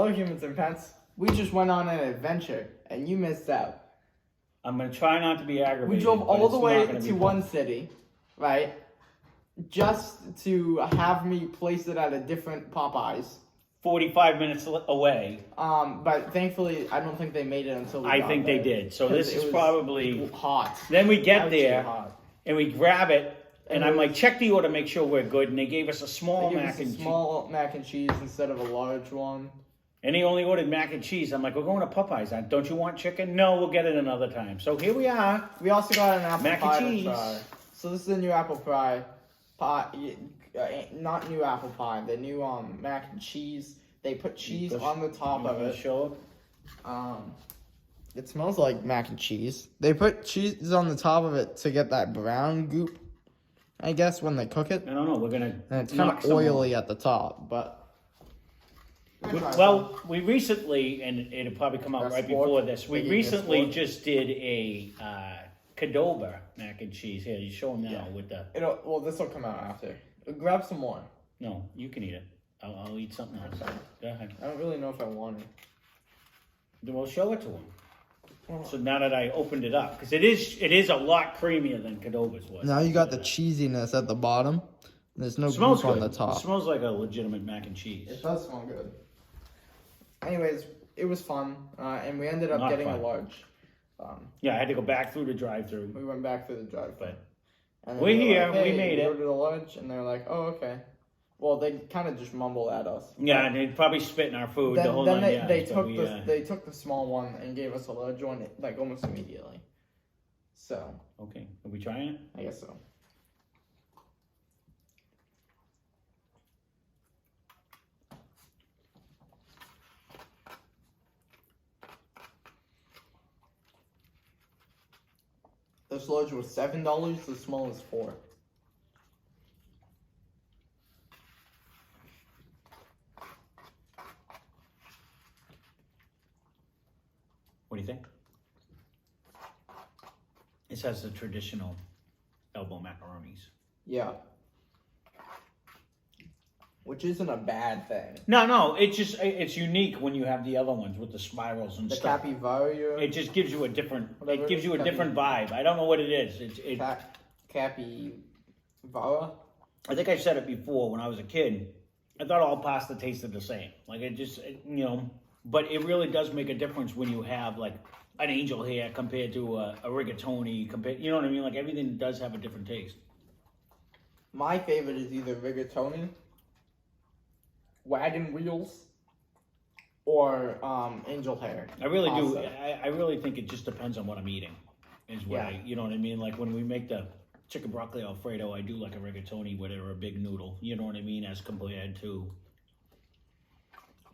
Hello, humans and pets. We just went on an adventure, and you missed out. I'm going to try not to be aggravated. We drove all the way to one city, right? Just to have me place it at a different Popeyes. 45 minutes away. But thankfully, I don't think they made it until we got think there. they did. So this is probably hot. Then we get there, hot. and we grab it, and I'm like, check the order, make sure we're good. And they gave us a small mac and cheese. Small mac and cheese instead of a large one. And he only ordered mac and cheese. I'm like, we're going to Popeyes. Don't you want chicken? No, we'll get it another time. So here we are. We also got an apple mac pie and cheese. to try. So this is the new apple pie. Not new apple pie. The new mac and cheese. They put cheese on the top of it. Show it. It smells like mac and cheese. They put cheese on the top of it to get that brown goop, I guess, when they cook it. I don't know. We're gonna. And it's kind of oily at the top, but. Well, we recently, and it'll probably come out right before this. We recently just did a Qdoba Mac and cheese. Here, you show them now with the. Well, this will come out after. Grab some more. No, you can eat it. I'll eat something else. Go ahead. I don't really know if I want it. Then we'll show it to him. So now that I opened it up, because it is a lot creamier than Qdoba's was. Now you got the cheesiness at the bottom. There's no goop on the top. It smells like a legitimate mac and cheese. It does smell good. Anyways, it was fun, and we ended up getting a large. Yeah, I had to go back through the drive-thru. We went back through the drive-thru. But we're here. Like, hey, we made it. Ordered a lunch, and they're like, "Oh, okay." Well, they kind of just mumbled at us. Yeah, and they probably spit in our food. Then they took the small one and gave us a large one like almost immediately. So. Okay, are we trying it? I guess so. This large was $7. The small is $4. What do you think? This has the traditional elbow macaronis. Yeah. Which isn't a bad thing. No, it's unique when you have the other ones with the spirals and stuff. The capivara. It just gives you a different different vibe. I don't know what it is. Capivara? I think I said it before when I was a kid. I thought all pasta tasted the same. Like but it really does make a difference when you have like an angel hair compared to a rigatoni. You know what I mean? Like everything does have a different taste. My favorite is either rigatoni, wagon wheels, or angel hair. I really do. I really think it just depends on what I'm eating. Is what you know what I mean? Like when we make the chicken broccoli Alfredo, I do like a rigatoni with it or a big noodle. You know what I mean? As compared to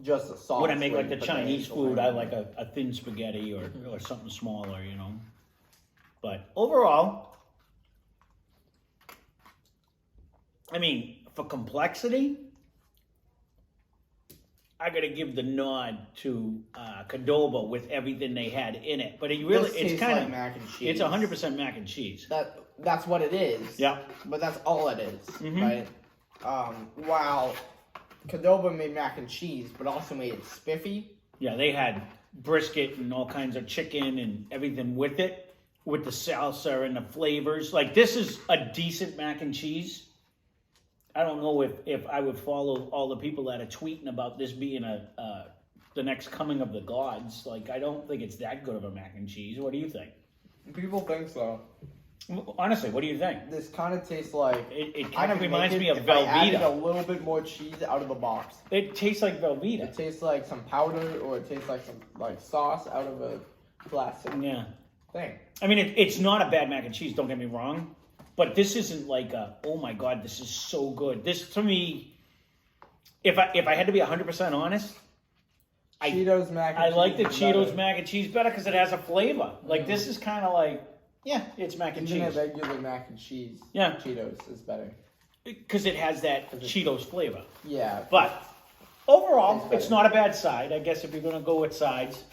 just a sauce. When I make like the Chinese food, I like a thin spaghetti or something smaller, But overall, I mean, for complexity, I got to give the nod to Qdoba with everything they had in it. But it's kind of like mac and cheese. It's 100% mac and cheese. That's what it is. Yeah. But that's all it is, right? While Qdoba made mac and cheese, but also made it spiffy. Yeah, they had brisket and all kinds of chicken and everything with it, with the salsa and the flavors. Like, this is a decent mac and cheese. I don't know if I would follow all the people that are tweeting about this being the next coming of the gods. Like, I don't think it's that good of a mac and cheese. What do you think? People think so. Honestly, what do you think? This kind of tastes like... It kind of reminds me of Velveeta. I added a little bit more cheese out of the box. It tastes like Velveeta. It tastes like some powder, or it tastes like some sauce out of a plastic thing. I mean, it's not a bad mac and cheese, don't get me wrong. But this isn't like oh my God, this is so good. This, to me, if I had to be 100% honest, Cheetos mac and I cheese like the Cheetos better. Mac and cheese better because it has a flavor. Like, this is kind of like... Yeah, it's mac and Even cheese. a regular mac and cheese. Yeah. Cheetos is better. Because it has that Cheetos flavor. Yeah. But overall, it's not a bad side, I guess, if you're going to go with sides.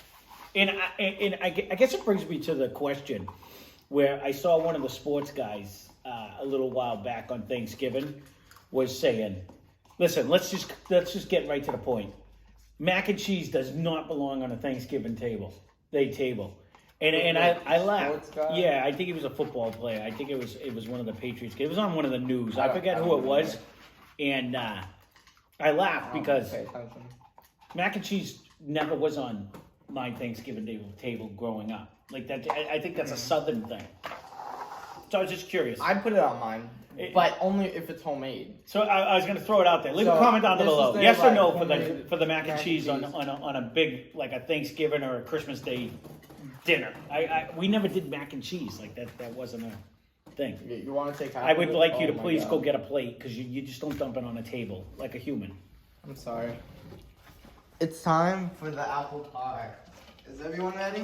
And I guess it brings me to the question where I saw one of the sports guys a little while back on Thanksgiving was saying, listen, let's just get right to the point. mac and cheese does not belong on a Thanksgiving table. And I laughed. Yeah, I think he was a football player. I think it was one of the Patriots. It was on one of the news. I forget who it was. And I laughed because mac and cheese never was on my Thanksgiving table growing up. Like that, I think that's a Southern thing. So I was just curious. I'd put it on mine, but only if it's homemade. So I was going to throw it out there. Leave a comment down below. Yes or no for the mac and cheese on a big, like a Thanksgiving or a Christmas Day dinner. We never did mac and cheese like that. That wasn't a thing. You want to take? I would like you to please go get a plate because you just don't dump it on a table like a human. I'm sorry. It's time for the apple pie. Is everyone ready?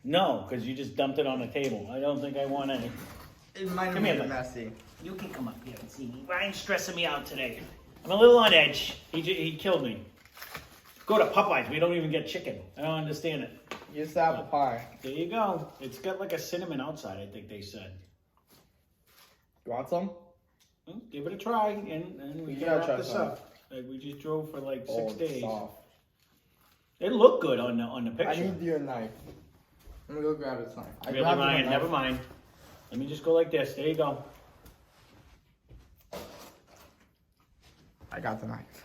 No, because you just dumped it on the table. I don't think I want any. It might have been messy. You can come up here and see me. Ryan's stressing me out today. I'm a little on edge. He killed me. Go to Popeyes. We don't even get chicken. I don't understand it. Use the apple pie. There you go. It's got like a cinnamon outside, I think they said. You want some? Give it a try, and we can wrap this up. We just drove for like 6 days. Soft. It looked good on the picture. I need your knife. Let me go grab his knife. Really, Ryan? Never mind. Let me just go like this. There you go. I got the knife.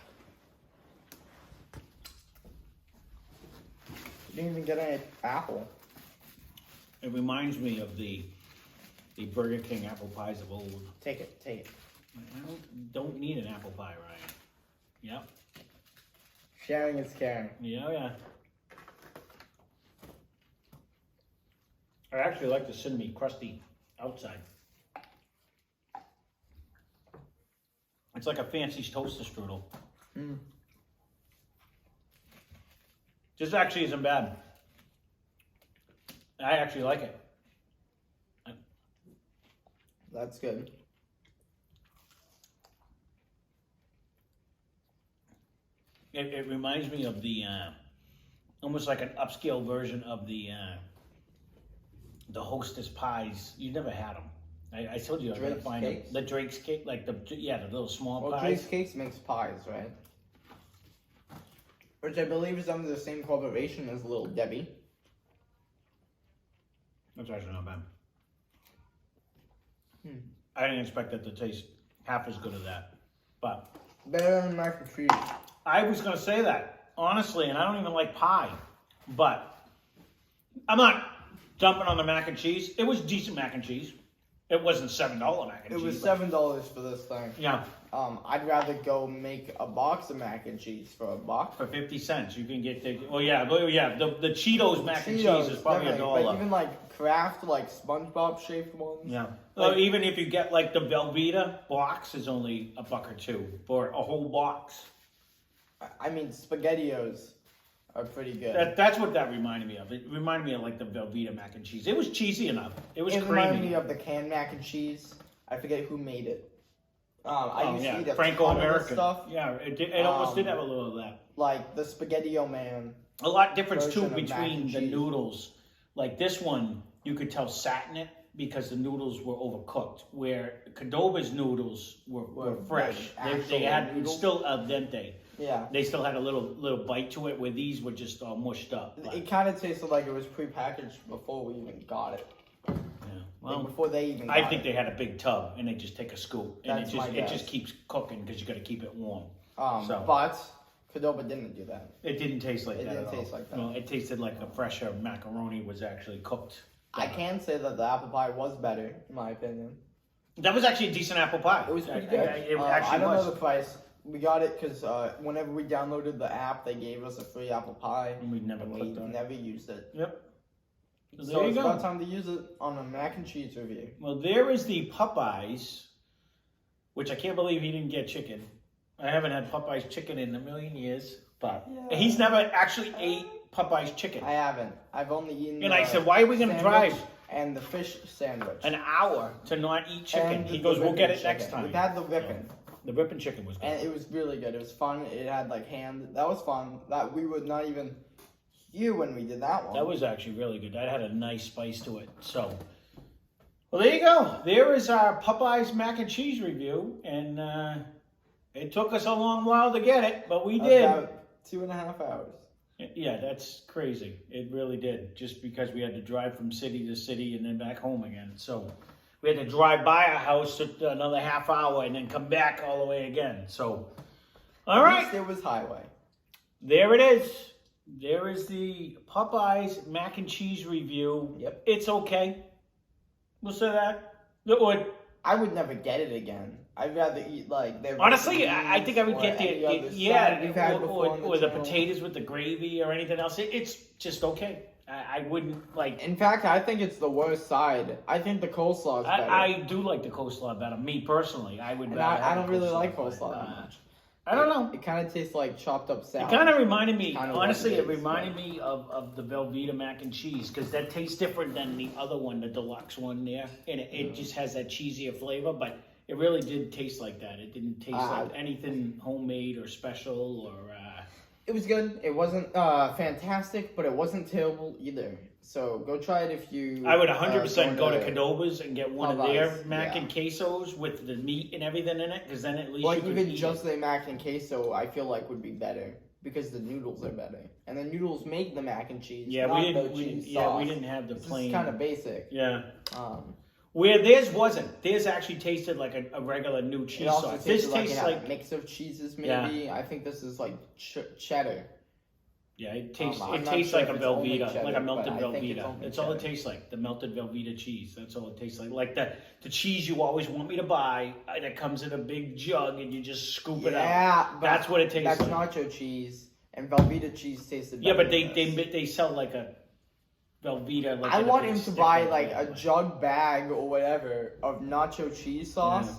You didn't even get any apple. It reminds me of the Burger King apple pies of old. Take it. I don't need an apple pie, Ryan. Yep. Sharing is caring. Yeah. I actually like the cinnamon crusty outside. It's like a fancy toaster strudel. This actually isn't bad. I actually like it. That's good. It reminds me of the almost like an upscale version of the Hostess pies. You never had them. I told you I was gonna find them. The Drake's cake, like the little small pies. Drake's Cakes makes pies, right? Which I believe is under the same corporation as Little Debbie. That's actually not bad. I didn't expect it to taste half as good as that, but better than mac and cheese. I was gonna say that honestly, and I don't even like pie, but I'm not dumping on the mac and cheese. It was decent mac and cheese. It wasn't $7 mac and cheese. It was $7 for this thing. Yeah. I'd rather go make a box of mac and cheese for $1. For 50 cents, you can get the the Cheetos mac and cheese is probably $1. But even like Kraft, like SpongeBob shaped ones. Yeah. Like, even if you get like the Velveeta box, is only $1 or $2 for a whole box. I mean, SpaghettiOs are pretty good. That's what that reminded me of. It reminded me of like the Velveeta mac and cheese. It was cheesy enough. It was creamy. It reminded me of the canned mac and cheese. I forget who made it. I used to eat a Franco-American stuff. Yeah, it almost did have a little of that. Like the SpaghettiO Man. A lot difference too between the noodles. Like this one, you could tell sat in it because the noodles were overcooked. Where Qdoba's noodles were fresh. They had noodles? Still al dente. Yeah. They still had a little bite to it. Where these were just all mushed up. It kind of tasted like it was prepackaged before we even got it. Well, like before they even I think they had a big tub and they just take a scoop and That's it just keeps cooking because you got to keep it warm. But Qdoba didn't do that. It didn't taste like that. It didn't taste like that. No, it tasted like a fresher macaroni was actually cooked. I can say that the apple pie was better, in my opinion. That was actually a decent apple pie. It was pretty good. It actually I don't know the price. We got it because whenever we downloaded the app, they gave us a free apple pie. And we never used it. Yep. So it's about time to use it on a mac and cheese review. Well, there is the Popeyes, which I can't believe he didn't get chicken. I haven't had Popeyes chicken in a million years, but he's never actually ate Popeyes chicken. I haven't. I've only eaten. And I said, "Why are we going to drive and the fish sandwich an hour to not eat chicken?" He goes, "We'll get it next time." We've had the ripping. The ripping chicken was good, and it was really good. It was fun. It had like ham. That was fun. That we would not even hear when we did that one. That was actually really good. That had a nice spice to it. So, well, there you go. There is our Popeyes mac and cheese review, and it took us a long while to get it, but we did. 2.5 hours. Yeah, that's crazy. It really did. Just because we had to drive from city to city and then back home again. So we had to drive by our house another half hour and then come back all the way again. So, all right. At least it was highway. There it is. There is the Popeyes mac and cheese review. Yep. It's okay. We'll say that. I would never get it again. I'd rather eat like their Honestly, I think I would get we've the had before on or the channel. potatoes with the gravy or anything else. It's just okay. I wouldn't like. In fact, I think it's the worst side. I think the coleslaw is better. I do like the coleslaw better. Me personally, I would. And rather I have don't the really coleslaw, like coleslaw but, that much. I don't know. It kind of tastes like chopped up salad. It kind of reminded me, Kinda honestly, what it it is, reminded me of the Velveeta mac and cheese because that tastes different than the other one, the deluxe one there, and it just has that cheesier flavor. But it really did taste like that. It didn't taste like anything homemade or special or. It was good. It wasn't fantastic, but it wasn't terrible either. So go try it if you. I would 100% go to Qdoba's and get one of their Popeyes, mac and quesos with the meat and everything in it, because then at least Well, you could even eat just it. the mac and queso, I feel like would be better because the noodles are better, and the noodles make the mac and cheese. Yeah, not we the didn't. cheese Yeah, sauce. we didn't have the This plain. is kind of basic. Yeah. Um, Where theirs wasn't. Theirs actually tasted like a regular new it cheese also sauce. tastes This like tastes it had like a mix of cheeses. Maybe I think this is like cheddar. yeah, it tastes I'm it not tastes sure like a if it's only Velveeta, cheddar, like a but melted I think it's Velveeta. only That's all it cheddar. tastes like. The melted Velveeta cheese. That's all it tastes like. Like the cheese you always want me to buy that comes in a big jug and you just scoop it out. Yeah, but That's what it tastes that's like. nacho cheese, and Velveeta cheese tasted. Yeah, better but than this. they sell like a Velveeta. Like I in a want big him to stick buy of like it. a jug bag or whatever of nacho cheese sauce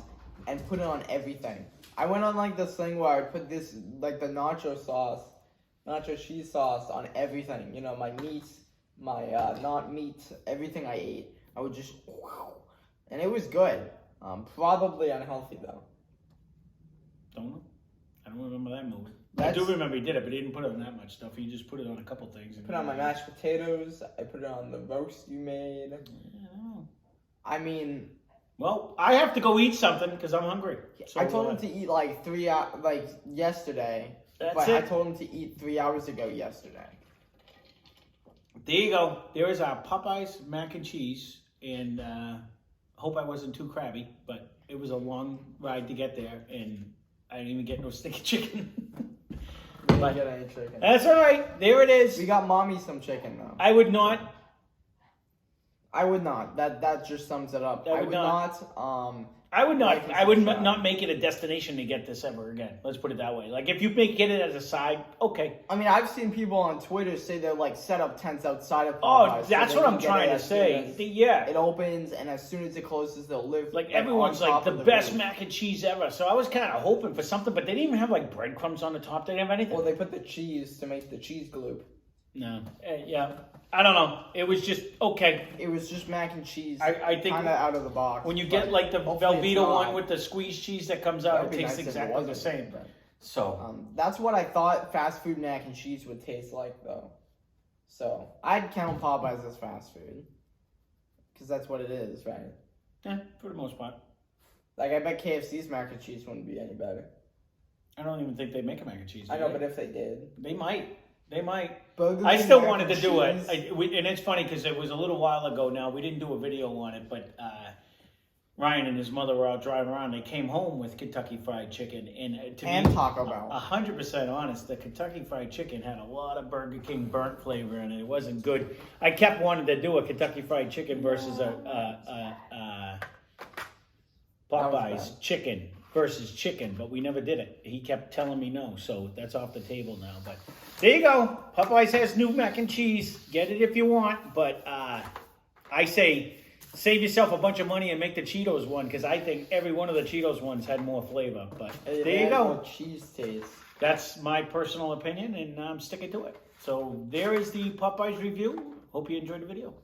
and put it on everything. I went on like this thing where I would put this like the nacho cheese sauce on everything. You know, my meat, my not meat, everything I ate. I would just, and it was good. Probably unhealthy though. Don't know. I don't remember that movie. I That's- do remember he did it, but he didn't put it on that much stuff. He just put it on a couple things. And Put it on my mashed potatoes. I put it on the roast you made. Yeah, I don't know. I mean, Well, I have to go eat something because I'm hungry. So, I told him to eat like 3 hours, like yesterday. That's But it. I told him to eat 3 hours ago yesterday. There you go. There is our Popeyes mac and cheese, and hope I wasn't too crabby, but it was a long ride to get there, and I didn't even get no sticky chicken. We didn't get any chicken. That's all right. There it is. We got mommy some chicken though. I would not. I would not. That just sums it up. I I would would not. I would not. Like it's I would a shot. not make it a destination to get this ever again. Let's put it that way. Like if you get it as a side, okay. I mean, I've seen people on Twitter say they're like set up tents outside of Oh, Popeyes. so that's they what can I'm get trying it to as soon say. as Yeah. It opens, and as soon as it closes, they'll live. Like on everyone's like top the of the best roof. mac and cheese ever. So I was kind of hoping for something, but they didn't even have like breadcrumbs on the top. They didn't have anything. Well, they put the cheese to make the cheese gloop. No. Yeah. I don't know. It was just okay. It was just mac and cheese. I think kind of out of the box. when you but get like the hopefully it's Velveeta not. one with the squeezed cheese that comes out, That'd it be tastes nice if it exactly the wasn't, same. but- So That's what I thought fast food mac and cheese would taste like, though. So I'd count Popeyes as fast food, because that's what it is, right? yeah, for the most part. Like I bet KFC's mac and cheese wouldn't be any better. I don't even think they make a mac and cheese. I do know, they? but if they did, They might. They might. Burger I King still mac wanted to and do it. cheese- And it's funny because it was a little while ago now. We didn't do a video on it, but Ryan and his mother were out driving around. They came home with Kentucky Fried Chicken. And to and be Taco Bell. 100% honest, the Kentucky Fried Chicken had a lot of Burger King burnt flavor in it. It wasn't good. I kept wanting to do a Kentucky Fried Chicken versus a Popeyes bad. chicken versus chicken, but we never did it. He kept telling me no, so that's off the table now. But there you go. Popeyes has new mac and cheese. Get it if you want, but I say save yourself a bunch of money and make the Cheetos one, because I think every one of the Cheetos ones had more flavor. But It there you had go. more cheese taste. That's my personal opinion, and I'm sticking to it. So there is the Popeyes review. Hope you enjoyed the video.